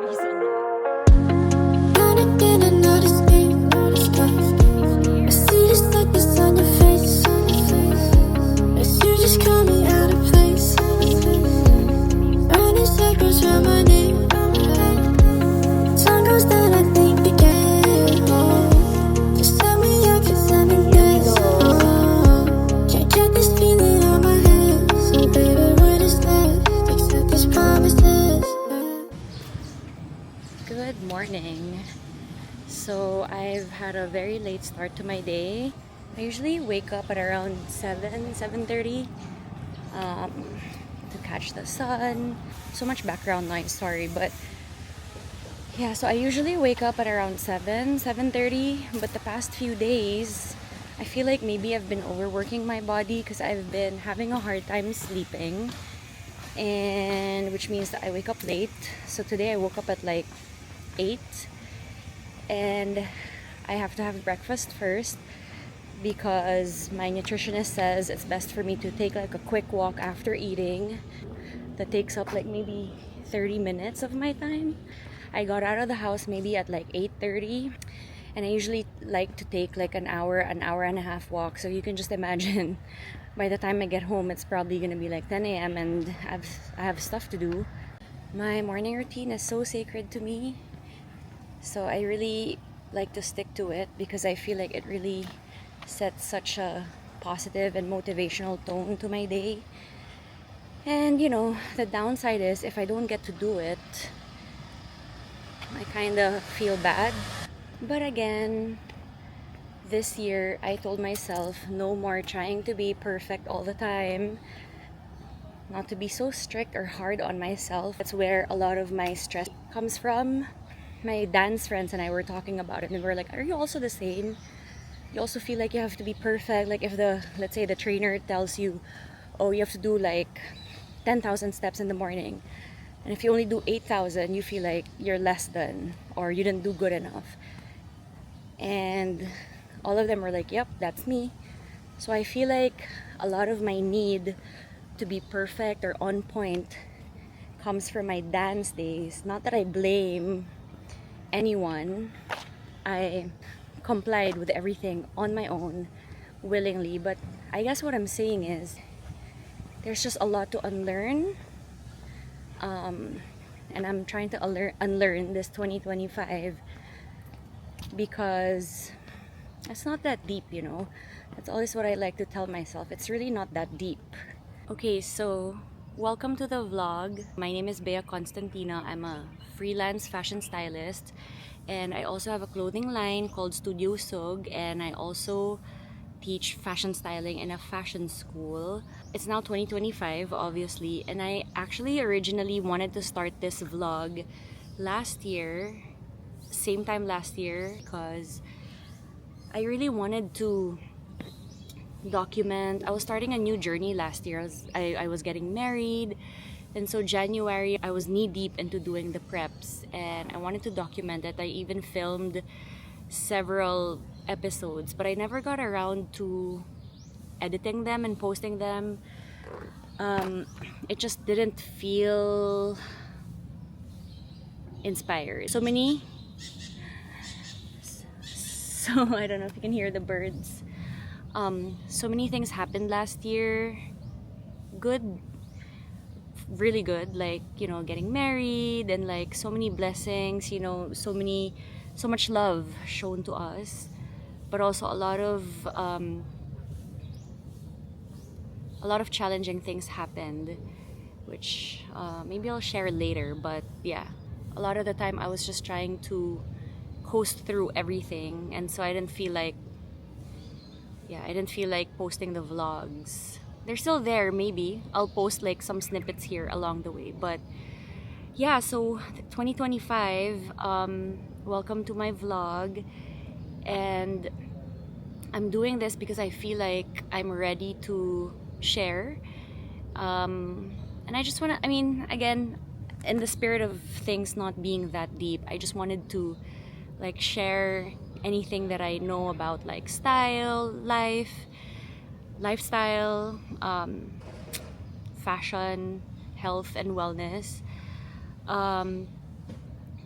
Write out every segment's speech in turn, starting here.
recently. Good morning. So I've had a very late start to my day. I usually wake up at around 7:30 um, to catch the sun. So much background noise, sorry, but yeah, so I usually wake up at around 7:30, but the past few days I feel like maybe I've been overworking my body because I've been having a hard time sleeping, and which means that I wake up late. So today I woke up at like 8, and I have to have breakfast first because my nutritionist says it's best for me to take like a quick walk after eating. That takes up like maybe 30 minutes of my time. I got out of the house maybe at like 8:30, and I usually like to take like an hour and a half walk. So you can just imagine by the time I get home it's probably gonna be like 10 a.m. and I have stuff to do. My morning routine is so sacred to me, so I really like to stick to it because I feel like it really sets such a positive and motivational tone to my day. And you know, the downside is if I don't get to do it, I kind of feel bad. But again, this year I told myself no more trying to be perfect all the time, not to be so strict or hard on myself. That's where a lot of my stress comes from. My dance friends and I were talking about it, and we were like, are you also the same? You also feel like you have to be perfect? Like if let's say the trainer tells you, oh, you have to do like 10,000 steps in the morning, and if you only do 8,000, you feel like you're less than, or you didn't do good enough. And all of them were like, yep, that's me. So I feel like a lot of my need to be perfect or on point comes from my dance days. Not that I blame anyone. I complied with everything on my own willingly, but I guess what I'm saying is there's just a lot to unlearn, and I'm trying to unlearn this 2025 because it's not that deep, you know. That's always what I like to tell myself. It's really not that deep. Okay, so welcome to the vlog. My name is Bea Constantino. I'm a freelance fashion stylist, and I also have a clothing line called Studio Sog, and I also teach fashion styling in a fashion school. It's now 2025, obviously, and I actually originally wanted to start this vlog last year, same time last year, because I really wanted to document. I was starting a new journey last year. I was getting married, and so January I was knee deep into doing the preps, and I wanted to document it. I even filmed several episodes, but I never got around to editing them and posting them. It just didn't feel inspired. So I don't know if you can hear the birds. So many things happened last year. Good, really good, like, you know, getting married, and like so many blessings, you know, so much love shown to us, but also a lot of challenging things happened, which maybe I'll share later. But yeah, a lot of the time I was just trying to coast through everything, and so I didn't feel like posting the vlogs. They're still there. Maybe I'll post like some snippets here along the way, but yeah. So 2025, welcome to my vlog, and I'm doing this because I feel like I'm ready to share, and I just want to, I mean, again, in the spirit of things not being that deep, I just wanted to like share anything that I know about like style, lifestyle, fashion, health and wellness.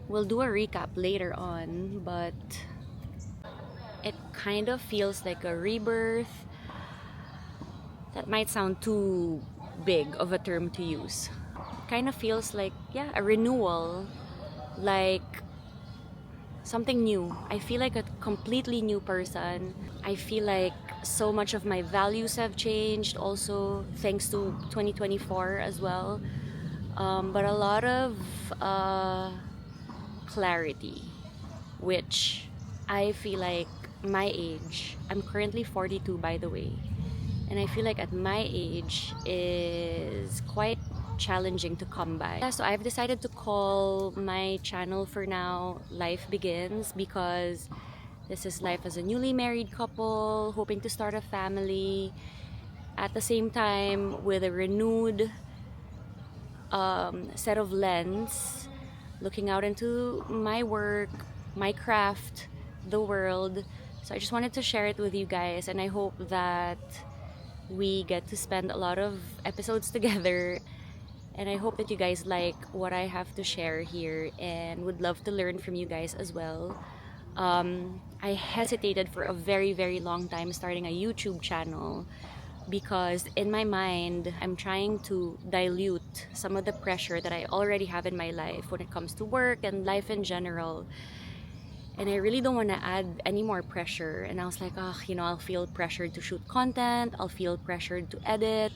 We'll do a recap later on, but it kind of feels like a rebirth. That might sound too big of a term to use. Kind of feels like, yeah, a renewal, like something new. I feel like a completely new person. I feel like so much of my values have changed also thanks to 2024 as well. But a lot of clarity, which I feel like my age, I'm currently 42 by the way, and I feel like at my age is quite challenging to come by. Yeah, so I've decided to call my channel for now Life Begins, because this is life as a newly married couple hoping to start a family at the same time with a renewed set of lens looking out into my work, my craft, the world. So I just wanted to share it with you guys, and I hope that we get to spend a lot of episodes together, and I hope that you guys like what I have to share here and would love to learn from you guys as well. I hesitated for a very, very long time starting a YouTube channel because in my mind, I'm trying to dilute some of the pressure that I already have in my life when it comes to work and life in general. And I really don't want to add any more pressure. And I was like, oh, I'll feel pressured to shoot content. I'll feel pressured to edit.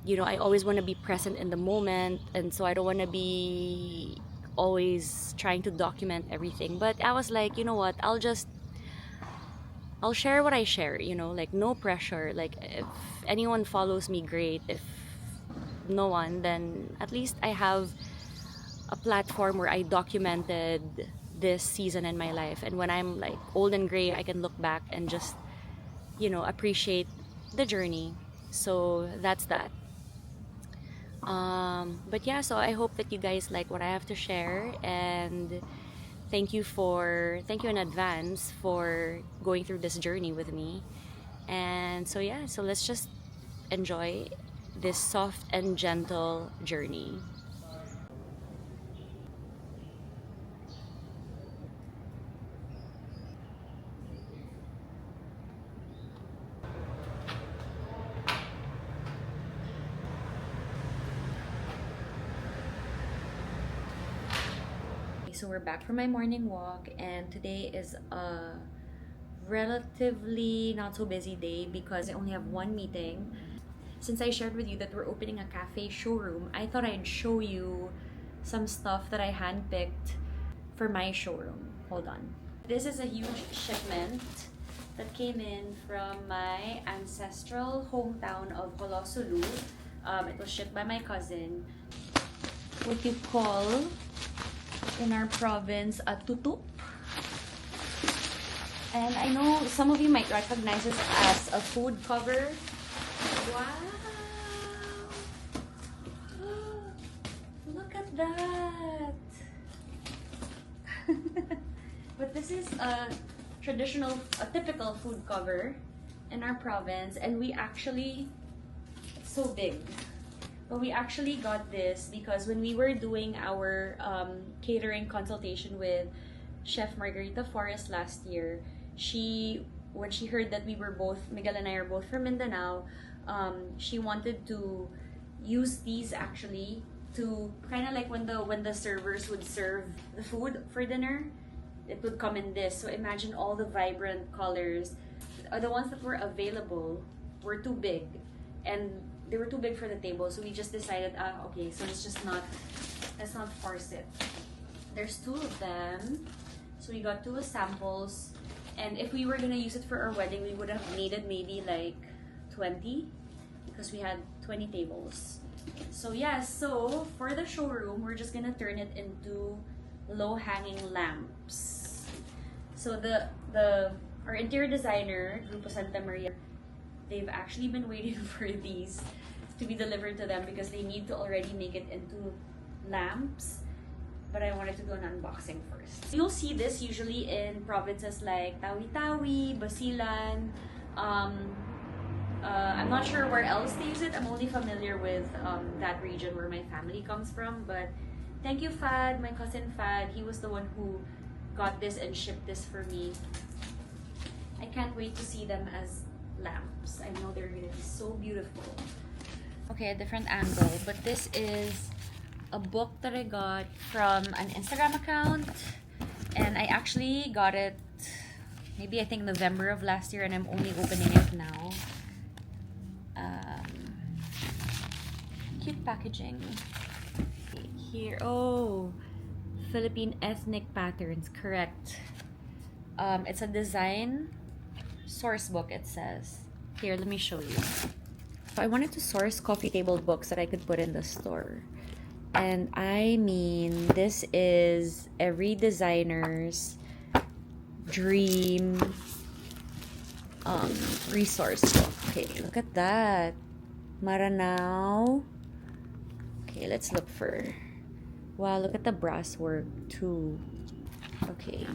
I always want to be present in the moment. And so I don't want to be always trying to document everything. But I was like, you know what? I'll share what I share, like no pressure. Like if anyone follows me, great. If no one, then at least I have a platform where I documented this season in my life. And when I'm like old and gray, I can look back and just, appreciate the journey. So that's that. But yeah, so I hope that you guys like what I have to share, and thank you in advance for going through this journey with me. And so yeah, so let's just enjoy this soft and gentle journey. So we're back from my morning walk, and today is a relatively not so busy day because I only have one meeting. Since I shared with you that we're opening a cafe showroom, I thought I'd show you some stuff that I handpicked for my showroom. Hold on. This is a huge shipment that came in from my ancestral hometown of Holosulu. It was shipped by my cousin. What you call in our province a tutup. And I know some of you might recognize this as a food cover. Wow! Look at that! But this is a typical food cover in our province, and it's so big. But we actually got this because when we were doing our catering consultation with Chef Margarita Forrest last year, when she heard that Miguel and I are both from Mindanao, she wanted to use these actually to kind of like when the servers would serve the food for dinner, it would come in this. So imagine all the vibrant colors. The ones that were available were too big, and they were too big for the table, so we just decided, okay, so let's not force it. There's 2 of them, so we got 2 samples, and if we were gonna use it for our wedding, we would have needed maybe like 20, because we had 20 tables. So yeah, so for the showroom, we're just gonna turn it into low-hanging lamps. So our interior designer, Grupo Santa Maria, they've actually been waiting for these to be delivered to them because they need to already make it into lamps. But I wanted to do an unboxing first. You'll see this usually in provinces like Tawi-Tawi, Basilan. I'm not sure where else they use it. I'm only familiar with that region where my family comes from, but Thank you, Fad, my cousin Fad. He was the one who got this and shipped this for me. I can't wait to see them as lamps. I know they're gonna be so beautiful. Okay, a different angle, but this is a book that I got from an Instagram account, and I actually got it maybe I think November of last year, and I'm only opening it now. Cute packaging. Here, oh, Philippine ethnic patterns, correct. It's a design source book, it says. Here, let me show you. So I wanted to source coffee table books that I could put in the store. And I mean, this is every designer's dream resource book. Okay, look at that. Maranao. Okay, let's look for... Wow, look at the brass work too. Okay.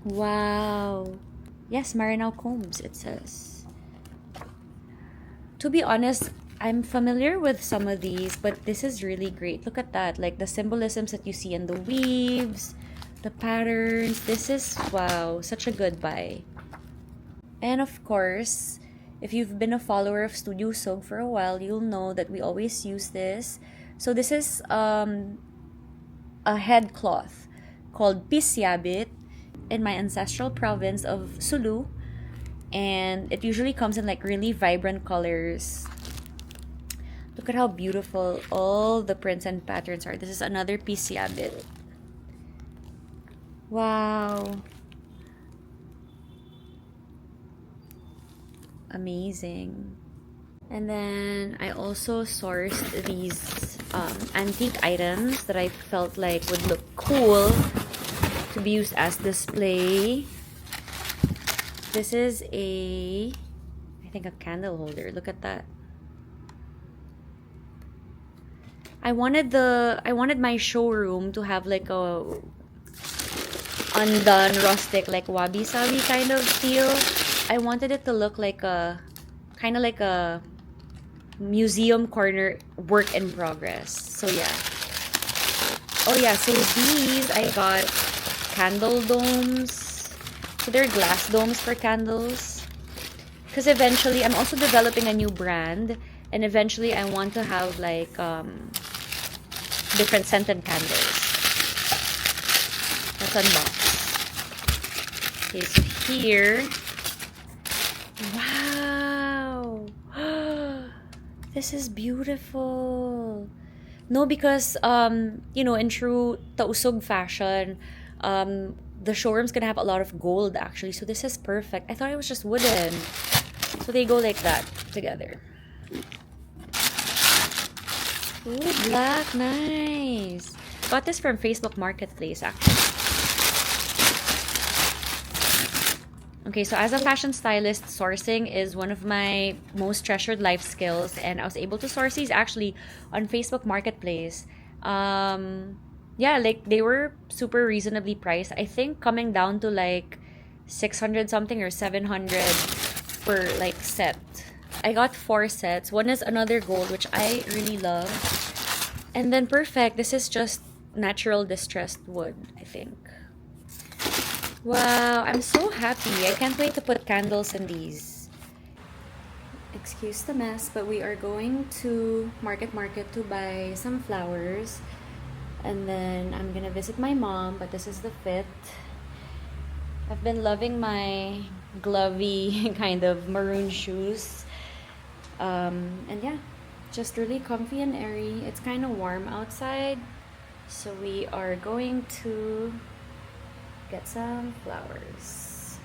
Wow. Yes, Maranao combs, it says. To be honest, I'm familiar with some of these, but this is really great. Look at that. Like the symbolisms that you see in the weaves, the patterns. This is, wow, such a good buy. And of course, if you've been a follower of Studio Sog for a while, you'll know that we always use this. So this is a head cloth called Pisyabit in my ancestral province of Sulu. And it usually comes in like really vibrant colors. Look at how beautiful all the prints and patterns are. This is another Pisyabit. Wow. Amazing. And then I also sourced these antique items that I felt like would look cool to be used as display. This is I think a candle holder. Look at that. I wanted my showroom to have like a undone rustic, like wabi-sabi kind of feel. I wanted it to look like a kind of like a museum corner, work in progress. So yeah. Oh yeah, so these I got candle domes. So they're glass domes for candles. Because eventually I'm also developing a new brand, and eventually I want to have like different scented candles. Let's unbox. Okay, so here. Wow. This is beautiful. No, because you know, in true Tausug fashion, the showroom's gonna have a lot of gold actually. So this is perfect. I thought it was just wooden. So they go like that together. Ooh, black, nice. Got this from Facebook Marketplace actually. Okay, so as a fashion stylist, sourcing is one of my most treasured life skills, and I was able to source these actually on Facebook Marketplace. Yeah, like they were super reasonably priced. I think coming down to like 600 something or 700 per like set. I got 4 sets. One is another gold, which I really love. And then perfect. This is just natural distressed wood, I think. Wow, I'm so happy. I can't wait to put candles in these. Excuse the mess, but we are going to Market to buy some flowers. And then I'm gonna visit my mom, but this is the fit. I've been loving my glovey kind of maroon shoes. And yeah, just really comfy and airy. It's kind of warm outside, so we are going to get some flowers.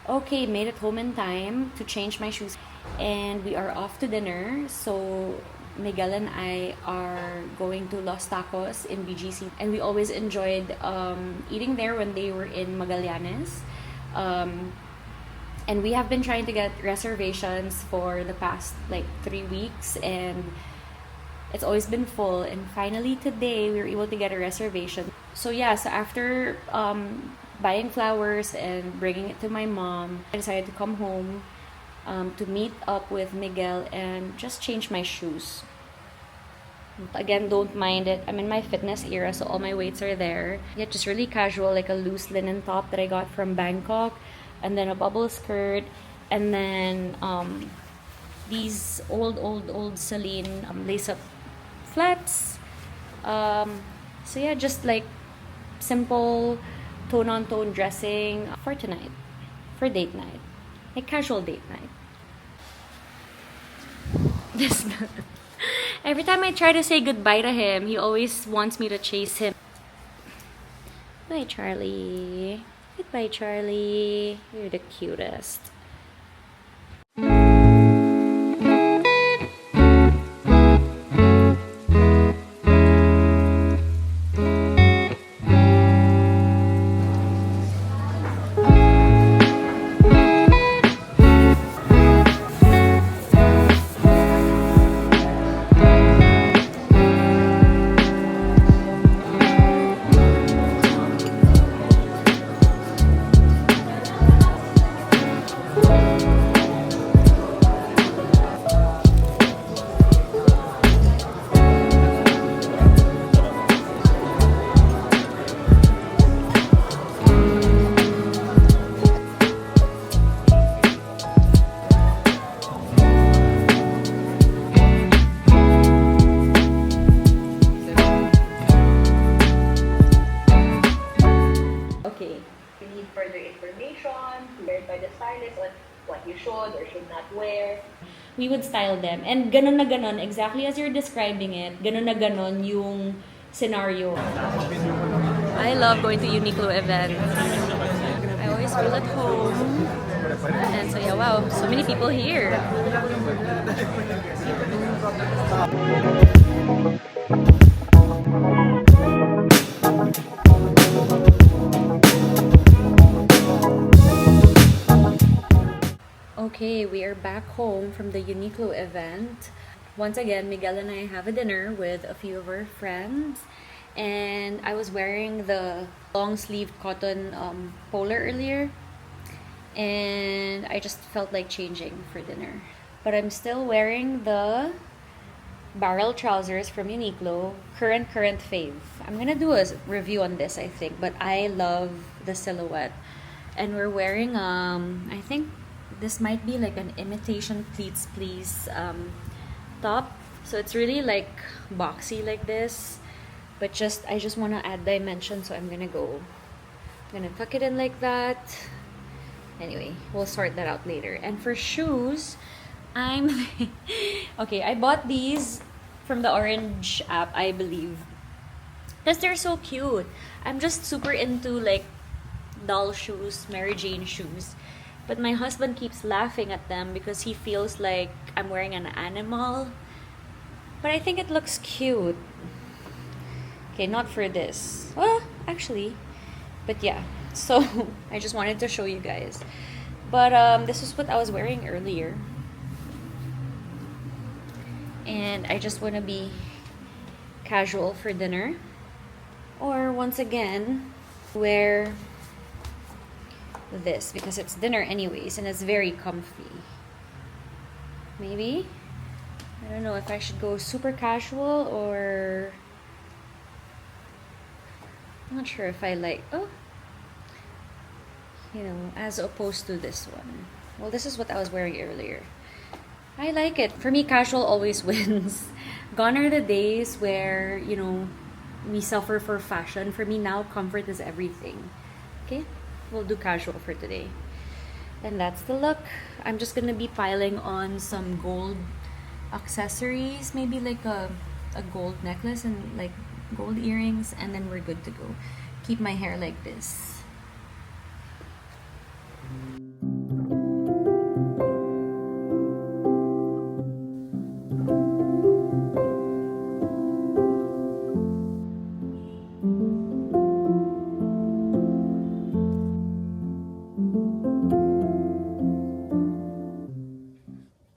Okay, made it home in time to change my shoes, and we are off to dinner. So Miguel and I are going to Los Tacos in BGC, and we always enjoyed eating there when they were in Magallanes. And we have been trying to get reservations for the past like 3 weeks, and it's always been full. And finally today we were able to get a reservation. So yeah, so after buying flowers and bringing it to my mom, I decided to come home to meet up with Miguel and just change my shoes. Again, don't mind it. I'm in my fitness era, so all my weights are there. Yeah, just really casual, like a loose linen top that I got from Bangkok, and then a bubble skirt, and then these old Celine lace-up flats. So yeah, just like simple tone-on-tone dressing for tonight, for date night, like casual date night. This every time I try to say goodbye to him, he always wants me to chase him. Bye, Charlie. Goodbye, Charlie. You're the cutest. Okay. You need further information prepared by the stylist on what you should or should not wear. We would style them. And ganon na ganon, exactly as you're describing it, ganon na ganon yung scenario. I love going to Uniqlo events. I always feel at home. And so yeah, wow, so many people here. Okay, we are back home from the Uniqlo event. Once again, Miguel and I have a dinner with a few of our friends. And I was wearing the long-sleeved cotton polo earlier. And I just felt like changing for dinner. But I'm still wearing the barrel trousers from Uniqlo. Current fave. I'm gonna do a review on this, I think. But I love the silhouette. And we're wearing, I think, this might be like an imitation pleats please top, so it's really like boxy like this, but I just want to add dimension, so I'm gonna tuck it in like that. Anyway, we'll sort that out later. And for shoes, okay, I bought these from the Orange app, I believe, because they're so cute. I'm just super into like doll shoes, Mary Jane shoes. But my husband keeps laughing at them because he feels like I'm wearing an animal. But I think it looks cute. Okay, not for this. Well, actually. But yeah. So, I just wanted to show you guys. But this is what I was wearing earlier. And I just want to be casual for dinner. Or, once again, wear this because it's dinner anyways and it's very comfy. Maybe I don't know if I should go super casual or I'm not sure if I like as opposed to this one. Well, this is what I was wearing earlier. I like it. For me, casual always wins. Gone are the days where we suffer for fashion. For me now, comfort is everything. Okay, we'll do casual for today. And that's the look. I'm just gonna be piling on some gold accessories, maybe like a gold necklace and like gold earrings, and then we're good to go. Keep my hair like this.